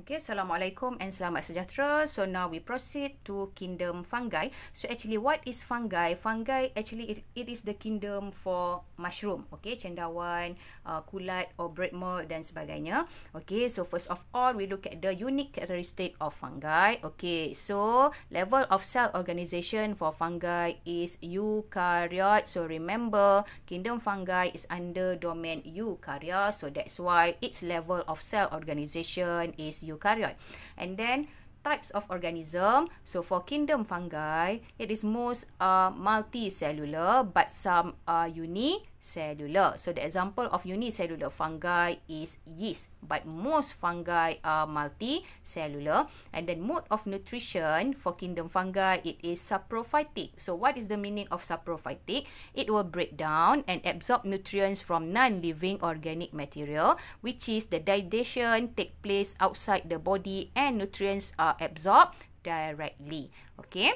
Okay, Assalamualaikum and selamat sejahtera. So now we proceed to kingdom fungi. So actually what is fungi? Fungi actually it is the kingdom for mushroom. Okay, cendawan, kulat or bread mold dan sebagainya. Okay, so first of all we look at the unique characteristic of fungi. Okay, so level of cell organization for fungi is eukaryote. So remember, kingdom fungi is under domain Eukarya. So that's why its level of cell organization is eukaryote. And then types of organism. So for kingdom fungi, it is most multicellular, but some are unicellular. So the example of unicellular fungi is yeast, but most fungi are multicellular. And then mode of nutrition for kingdom fungi, it is saprophytic. So what is the meaning of saprophytic? It will break down and absorb nutrients from non-living organic material, which is the digestion take place outside the body and nutrients are absorbed directly. Okay.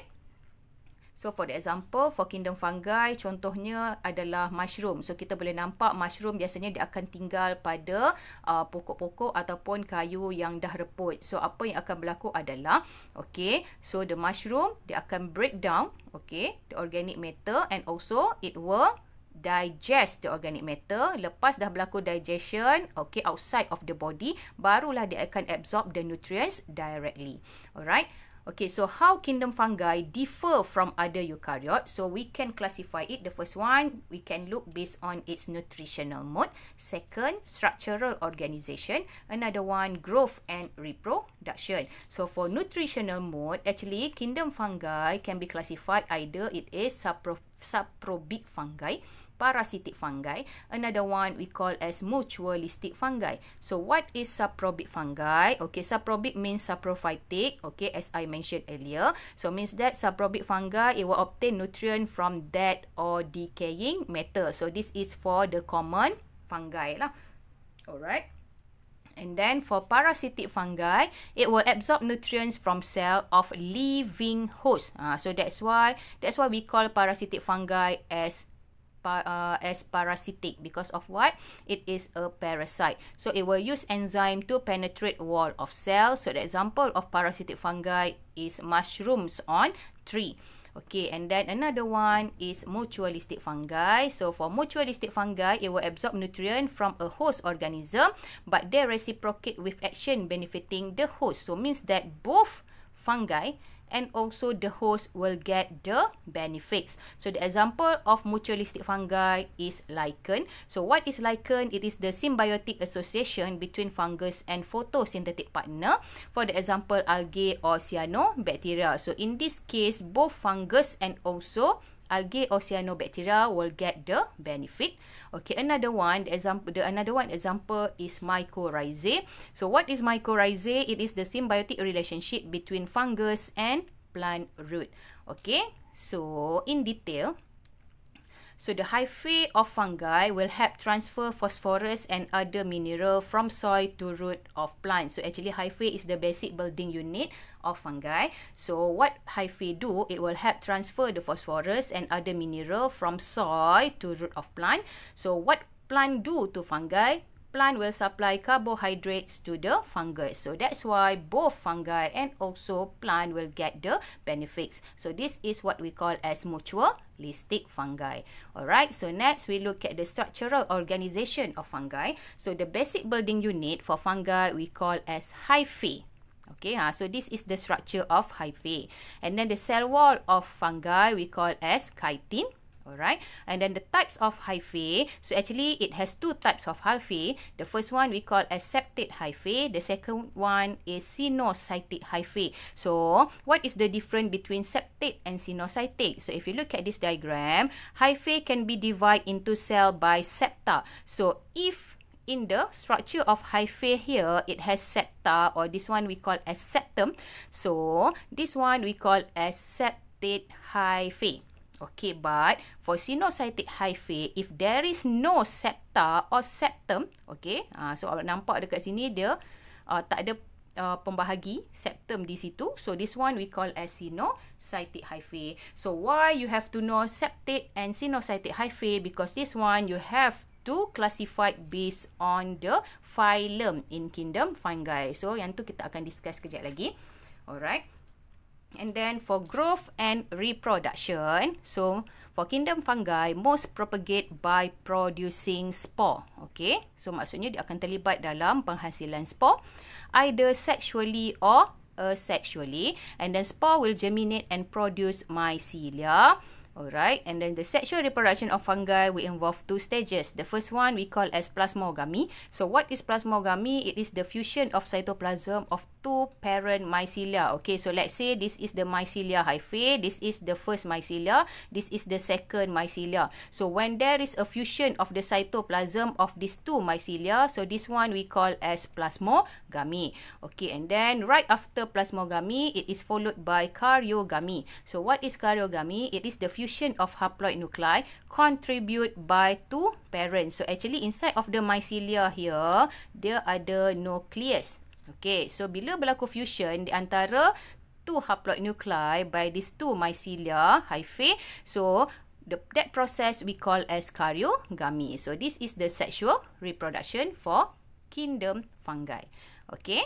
So for the example, for kingdom fungi, contohnya adalah mushroom. So kita boleh nampak mushroom biasanya dia akan tinggal pada pokok-pokok ataupun kayu yang dah reput. So apa yang akan berlaku adalah, okay, so the mushroom dia akan break down, okay, the organic matter, and also it will digest the organic matter. Lepas dah berlaku digestion, okay, outside of the body, barulah dia akan absorb the nutrients directly. Alright. Okay, so how kingdom fungi differ from other eukaryotes? So we can classify it. The first one, we can look based on its nutritional mode. Second, structural organization. Another one, growth and reproduction. So for nutritional mode, actually kingdom fungi can be classified either it is saprobit fungi, parasitic fungi. Another one we call as mutualistic fungi. So what is saprobit fungi? Okay, saprobit means saprophytic, okay, as I mentioned earlier. So means that saprobit fungi, it will obtain nutrient from dead or decaying matter. So this is for the common fungi lah. Alright. And then for parasitic fungi, it will absorb nutrients from cell of living host. So that's why we call parasitic fungi as parasitic, because of what? It is a parasite. So it will use enzyme to penetrate wall of cells. So the example of parasitic fungi is mushrooms on tree. Okay, and then another one is mutualistic fungi. So for mutualistic fungi, it will absorb nutrient from a host organism, but they reciprocate with action benefiting the host. So means that both fungi and also the host will get the benefits. So the example of mutualistic fungi is lichen. So what is lichen? It is the symbiotic association between fungus and photosynthetic partner. For the example, algae or cyanobacteria. So in this case, both fungus and also algae or cyanobacteria will get the benefit. Okay, another one example is mycorrhizae. So what is mycorrhizae? It is the symbiotic relationship between fungus and plant root. Okay, so in detail, so the hyphae of fungi will help transfer phosphorus and other mineral from soil to root of plants. So actually hyphae is the basic building unit of fungi. So what hyphae do? It will help transfer the phosphorus and other mineral from soil to root of plant. So what plant do to fungi? Plant will supply carbohydrates to the fungus. So that's why both fungi and also plant will get the benefits. So this is what we call as mutualistic fungi. Alright, so next we look at the structural organization of fungi. So the basic building unit for fungi we call as hyphae. Okay, so this is the structure of hyphae. And then the cell wall of fungi we call as chitin. Alright, and then the types of hyphae. So actually it has two types of hyphae. The first one we call as septate hyphae. The second one is sinusoidal hyphae. So what is the difference between septate and sinusoidal? So if you look at this diagram, hyphae can be divided into cell by septa. So if in the structure of hyphae here, it has septa, or this one we call as septum. So this one we call as septate hyphae. Okay, but for sinusoidal hyphae, if there is no septa or septum, okay, so awak nampak dekat sini dia tak ada pembahagi septum di situ. So this one we call as sinusoidal hyphae. So why you have to know septate and sinusoidal hyphae? Because this one you have to classified based on the phylum in kingdom fungi. So yang tu kita akan discuss kejap lagi. Alright. And then for growth and reproduction, so for kingdom fungi, most propagate by producing spore. Okay, so maksudnya dia akan terlibat dalam penghasilan spore, either sexually or asexually, and then spore will germinate and produce mycelia. Alright, and then the sexual reproduction of fungi will involve two stages. The first one we call as plasmogamy. So what is plasmogamy? It is the fusion of cytoplasm of two parent mycelia. Okay, so let's say this is the mycelia hyphae, this is the first mycelia, this is the second mycelia. So when there is a fusion of the cytoplasm of these two mycelia, so this one we call as plasmogamy. Okay, and then right after plasmogamy, it is followed by karyogamy. So what is karyogamy? It is the fusion of haploid nuclei contribute by two parents. So actually inside of the mycelia here, there ada nucleus. Okay, so bila berlaku fusion di antara two haploid nuclei by these two mycelia hyphae, so that process we call as karyogamy. So this is the sexual reproduction for kingdom fungi. Okay.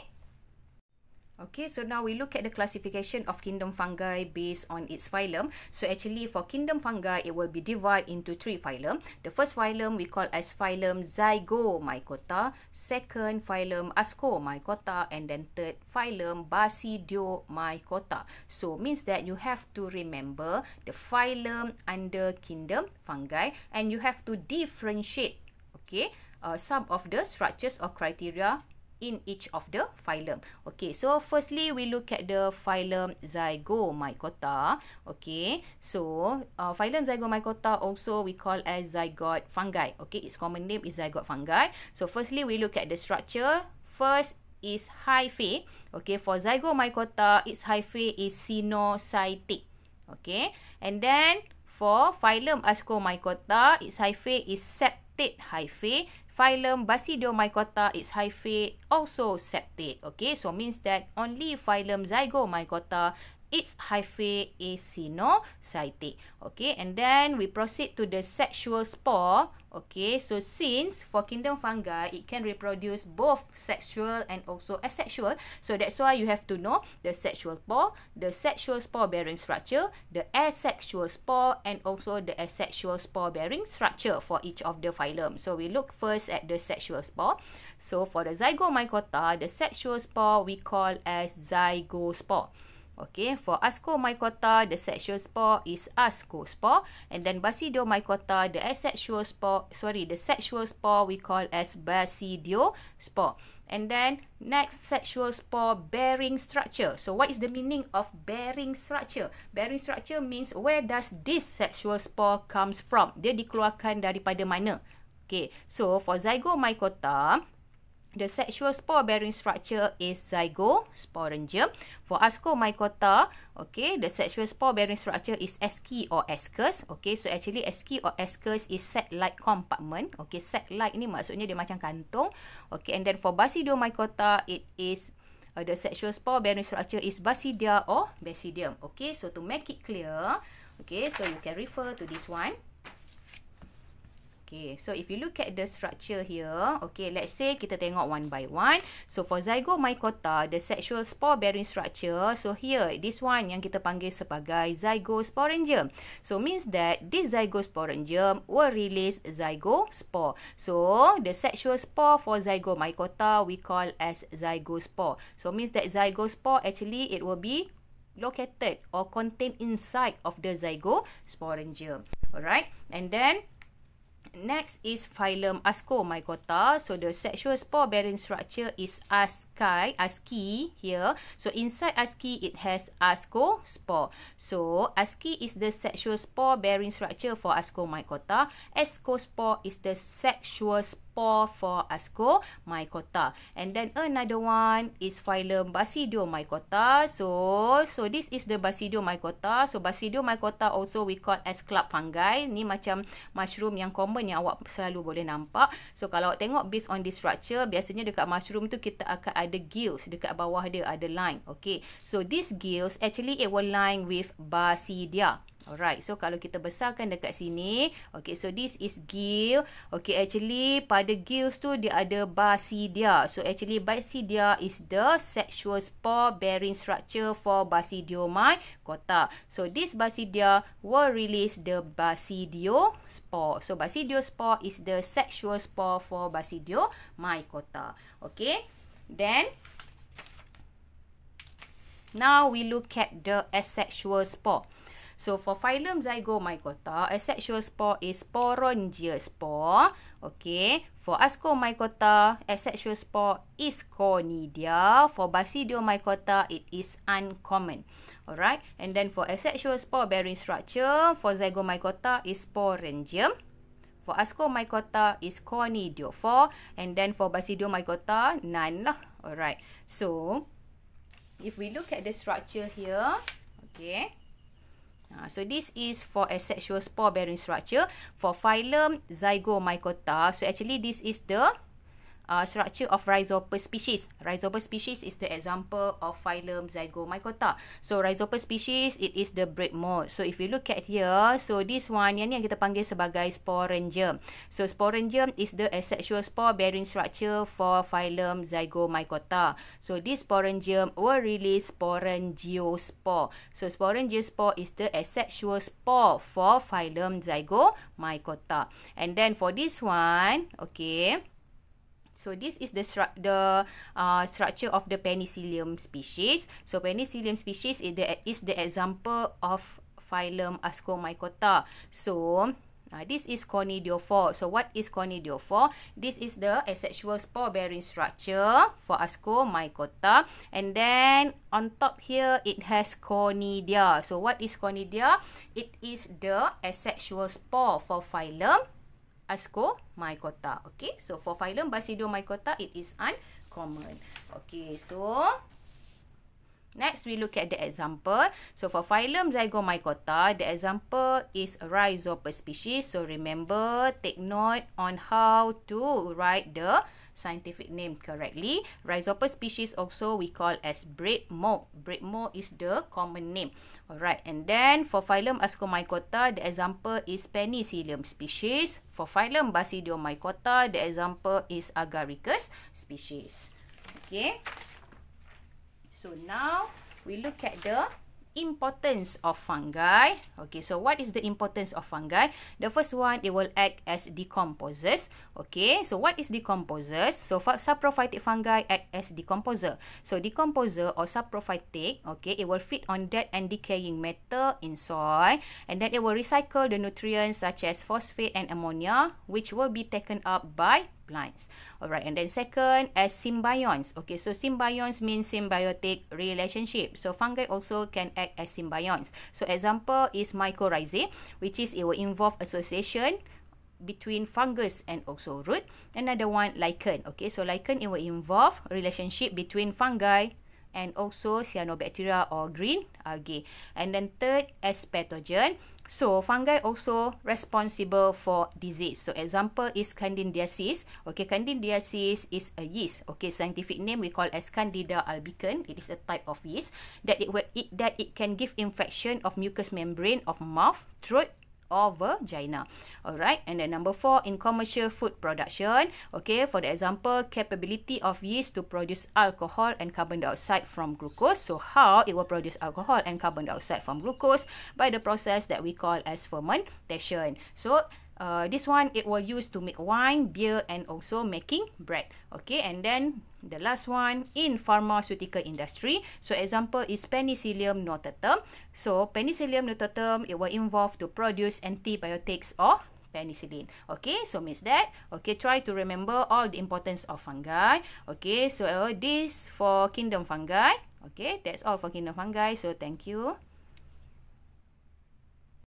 Okay, so now we look at the classification of kingdom fungi based on its phylum. So actually for kingdom fungi, it will be divided into three phylum. The first phylum we call as phylum Zygomycota, second phylum Ascomycota, and then third phylum Basidiomycota. So means that you have to remember the phylum under kingdom fungi, and you have to differentiate, okay, some of the structures or criteria in each of the phylum. Okay, so firstly we look at the phylum Zygomycota. Okay, so phylum Zygomycota also we call as zygote fungi. Okay, its common name is zygote fungi. So firstly we look at the structure. First is hyphae. Okay, for Zygomycota, its hyphae is sinusoidal. Okay, and then for phylum Ascomycota, its hyphae is septate hyphae. Phylum Basidiomycota, its hyphae also septate. Okay, so means that only phylum Zygomycota, its hyphae is sinusoidal. Okay, and then we proceed to the sexual spore. Okay, so since for kingdom fungi, it can reproduce both sexual and also asexual. So that's why you have to know the sexual spore, the sexual spore bearing structure, the asexual spore, and also the asexual spore bearing structure for each of the phylum. So we look first at the sexual spore. So for the Zygomycota, the sexual spore we call as zygospore. Okay, for Ascomycota, the sexual spore is ascospore, and then Basidiomycota, the asexual spore, the sexual spore we call as Basidiospore. And then next, sexual spore bearing structure. So what is the meaning of bearing structure? Bearing structure means where does this sexual spore comes from? Dia dikeluarkan daripada mana? Okay, so for Zygomycota, the sexual spore bearing structure is zygosporangium. For Ascomycota, okay, the sexual spore bearing structure is asci or ascus. Okay, so actually asci or ascus is sac-like compartment. Okay, sac-like ni maksudnya dia macam kantung. Okay, and then for Basidiomycota, it is the sexual spore bearing structure is basidia or basidium. Okay, so to make it clear, okay, so you can refer to this one. Okay, so if you look at the structure here, okay, let's say kita tengok one by one. So for Zygomycota, the sexual spore bearing structure, so here, this one yang kita panggil sebagai zygosporangium. So means that this zygosporangium will release zygospore. So the sexual spore for Zygomycota we call as zygospore. So means that zygospore actually it will be located or contained inside of the zygosporangium. Alright, and then next is phylum Ascomycota. So the sexual spore bearing structure is asci here. So inside asci it has ascospore. So asci is the sexual spore bearing structure for Ascomycota. Ascospore is the sexual spore for Ascomycota. And then another one is phylum Basidiomycota. So this is the Basidiomycota. So Basidiomycota also we call as club fungi. Ni macam mushroom yang common yang awak selalu boleh nampak. So kalau awak tengok based on this structure, biasanya dekat mushroom tu kita akan ada gills dekat bawah dia, ada line. Okay, so this gills actually it will line with basidia. Alright, so kalau kita besarkan dekat sini, okay, so this is gill. Okay, actually pada gills tu dia ada basidia. So actually basidia is the sexual spore bearing structure for Basidiomycota. So this basidia will release the basidiospore. So basidiospore is the sexual spore for Basidiomycota. Okay, then now we look at the asexual spore. So for phylum Zygomycota, asexual spore is sporangial spore. Okay. For Ascomycota, asexual spore is conidia. For Basidiomycota, it is uncommon. Alright. And then for asexual spore bearing structure, for Zygomycota is sporangium. For Ascomycota is conidiophore. And then for Basidiomycota, none lah. Alright. So if we look at the structure here, okay. So this is for asexual spore bearing structure for phylum Zygomycota. So actually this is the structure of Rhizopus species. Rhizopus species is the example of phylum Zygomycota. So Rhizopus species, it is the breed mode. So if you look at here, so this one, yang kita panggil sebagai sporangium. So sporangium is the asexual spore bearing structure for phylum Zygomycota. So this sporangium will release sporangiospore. So sporangiospore is the asexual spore for phylum Zygomycota. And then for this one, okay, so this is the structure of the Penicillium species. So Penicillium species is the example of phylum Ascomycota. So this is conidiophore. So what is conidiophore? This is the asexual spore bearing structure for Ascomycota. And then on top here it has conidia. So what is conidia? It is the asexual spore for phylum Ascomycota. Okay, so for phylum Basidiomycota, it is uncommon. Okay, so next we look at the example. So for phylum Zygomycota, the example is Rhizopus species. So remember, take note on how to write the scientific name correctly. Rhizopus species also we call as bread mode. Bread mode is the common name. Alright, and then for phylum Ascomycota, the example is Penicillium species. For phylum Basidiomycota, the example is Agaricus species. Okay. So now we look at the importance of fungi. Okay, so what is the importance of fungi? The first one, it will act as decomposers. Okay, so what is decomposers? So for saprophytic fungi act as decomposer. So decomposer or saprophytic, okay, it will feed on dead and decaying matter in soil, and then it will recycle the nutrients such as phosphate and ammonia, which will be taken up by plants. Alright, and then second, as symbionts. Okay, so symbionts means symbiotic relationship. So fungi also can act as symbionts. So example is mycorrhizae, which is it will involve association between fungus and also root. Another one, lichen. Okay, so lichen, it will involve relationship between fungi and also cyanobacteria or green algae. And then third, as pathogen. So fungi also responsible for disease. So example is Candidiasis. Okay, Candidiasis is a yeast. Okay, scientific name we call as Candida albicans. It is a type of yeast that it can give infection of mucous membrane of mouth, throat, or vagina. Alright, and then number 4, in commercial food production. Okay, for the example, capability of yeast to produce alcohol and carbon dioxide from glucose. So how it will produce alcohol and carbon dioxide from glucose? By the process that we call as fermentation. So this one, it will use to make wine, beer, and also making bread. Okay, and then the last one, in pharmaceutical industry. So example is Penicillium notatum. So Penicillium notatum, it will involve to produce antibiotics or penicillin. Okay, so means that, okay, try to remember all the importance of fungi. Okay, so this for kingdom fungi. Okay, that's all for kingdom fungi. So thank you.